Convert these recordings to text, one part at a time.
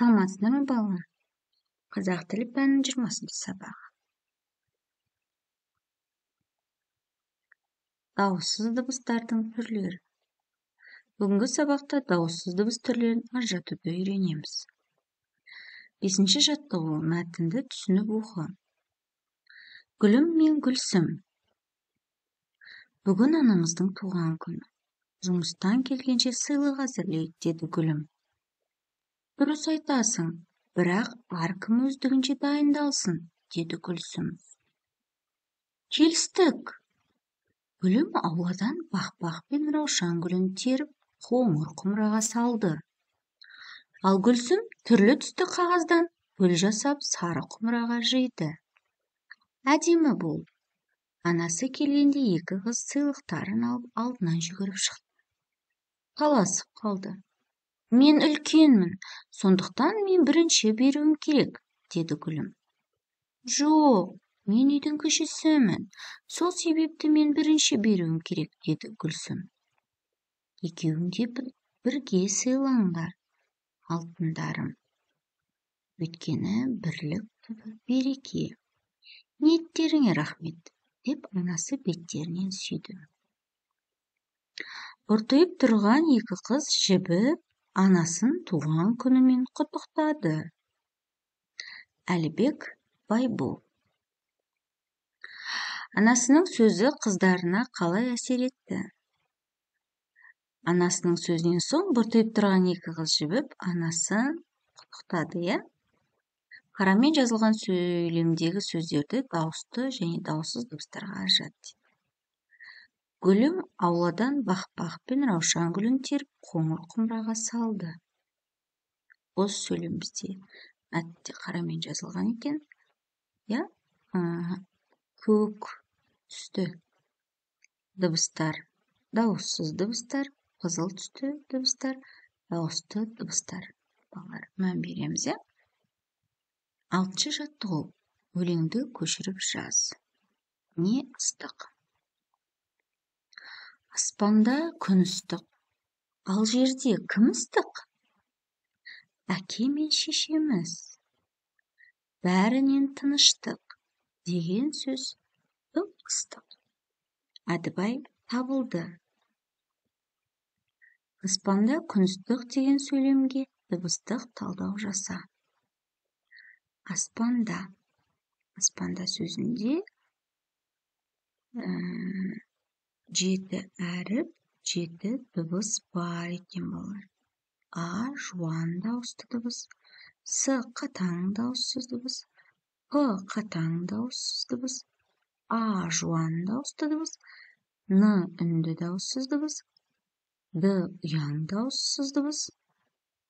Саламатсыздар ма балалар? Қазақ тілі пәнінің 20-шы сабағы. Дауыссыз дыбыстардың түрлері. Бүгінгі сабақта дауыссыз дыбыс түрлерін ажыратуды үйренеміз. 5-ші жаттығу мәтінді түсініп оқы. Гүлім мен Гүлсім. Бүгін анамыздың туған күні. Жұмыстан келгенше сыйлық әзірлейік, деді Гүлім. Дұрыс айтасың, бірақ әркім өздігінше дайындалсын, деді Гүлсім. Келістік. Гүлім ауладан бақ-бақ пен раушан гүлін теріп, қоңыр құмыраға салды. Ал Гүлсім түрлі түсті қағаздан гүл жасап сары құмыраға жиды. Әдемі бол. Анасы келгенде екі қыз сыйлықтарын алып алдынан жүгіріп шықты. Таласып қалды. Мен үлкенмін, сондықтан мен бірінші беруім керек, деді Гүлім. Жоқ, мен үйдің кішісімін, сол себепті мен бірінші беруім керек, деді Гүлсім. Екеуің де бірге сыйлаңдар, алтындарым. Өйткені бірлік түбі береке. Ниеттеріңе рахмет, деп анасы беттерінен сүйді. Ұртайып тұрған екі қыз жібіп, анасын туған күнімен құттықтады. Әлібек Байбол. Анасының сөзі қыздарына қалай әсер етті? Анасының сөзінен соң бұртайып тұрған екі қыз жібіп, анасын құттықтады, иә? Қарамен жазылған сөйлемдегі сөздерді дауысты және дауыссыз дыбыстарға ажырат. Гүлім ауладан бақ-бақ пен раушан гүлін теріп, қоңыр құмыраға салды. Осы сөйлем бізде мәтінде қарамен жазылған екен. Я? Көк түсті дыбыстар, дауыссыз дыбыстар, қызыл түсті дыбыстар, дауысты дыбыстар. Балалар, мән береміз, иә? 6-шы жаттығу. Өлеңді көшіріп жаз. Не ыстық? Аспанда күн ыстық. Ал жерде кім ыстық? Әке мен шешеміз. Бәрінен тыныштық деген сөз ыстық. Әдібай табылды. Аспанда күн ыстық деген сөйлемге дыбыстық талдау жаса. Аспанда. Аспанда сөзінде 7 әріп, 7 дыбыс бар екен балалар. А жуан дауысты дыбыс, С қатаң дауыссыз дыбыс, П қатаң дауыссыз дыбыс, А жуан дауысты дыбыс, Н үнді дауыссыз дыбыс, Д ұяң дауыссыз дыбыс,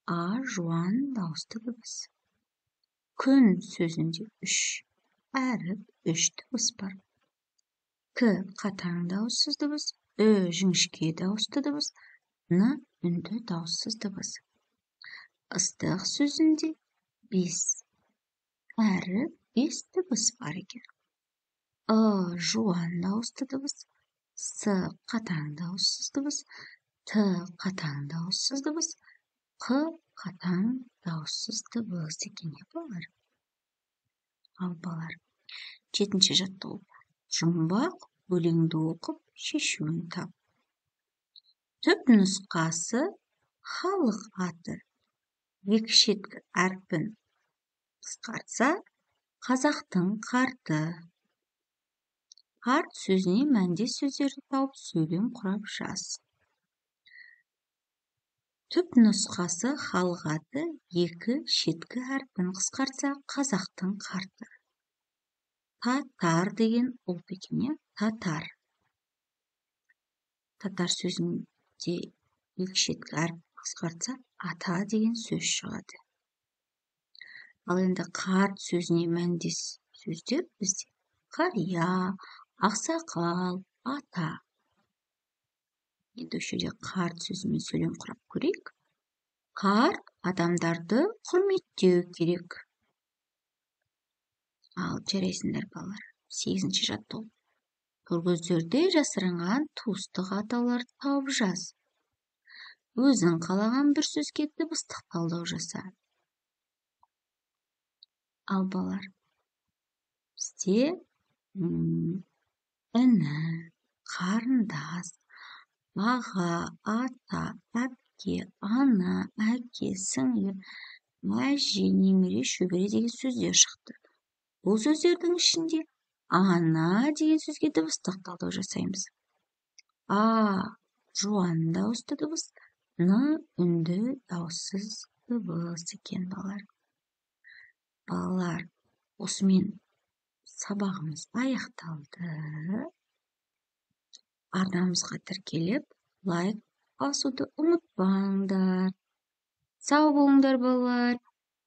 А жуан дауысты дыбыс. Күн сөзінде 3 әріп, 3 дыбыс бар. К қатаң дауыссыз дыбыс, Ö жіңішке дауысты дыбыс, Н үнді дауыссыз дыбыс. Ыстық сөзінде 5 әріп, 5 дыбыс бар екен. Ы жуан дауысты дыбыс, С қатаң дауыссыз дыбыс, Т қатаң дауыссыз дыбыс, Қ қатаң дауыссыз дыбыс екен, балалар. Ал балалар, 7-ші жаттығу. Жұмбақ өлеңді оқып, шешуін тап. Түп нұсқасы халық аты. Екі шеткі әрпін қысқартса, қазақтың қарты. Қарт сөзіне мәндес сөздерді тауып сөйлем құрап жаз. Түп нұсқасы халық аты, екі шеткі әрпін қысқартса, қазақтың қарты. Татар деген ұлт екен, татар. Татар сөзінде екі шеткі әрпін қысқартса, ата деген сөз шығады. Ал енді қарт сөзіне мәндес сөздер бізде қария, ақсақал, ата. Енді осы жерде қарт сөзімен сөйлем құрап көрейік. Қарт адамдарды құрметтеу керек. Ал жарайсыңдар балалар. 8-ші жаттығу. Көргөздерде жасырынған туыстық атауларды тауып жаз. Өзің қалаған бір сөзге дыбыстық талдау жаса. Ал балалар, бізде іні, қарындас, аға, ата, әпке, ана, әке, сіңлі, әже, немере, шөбере деген сөздер шықты. Бұл сөздердің ішінде ана деген сөзге дыбыстық талдау жасаймыз. А жуан дауысты дыбыс, н үнді дауыссыз дыбыс екен балалар. Балалар, осымен сабағымыз аяқталды. Арнамызға тіркеліп, лайк басуды ұмытпаңдар. Сау болыңдар балалар.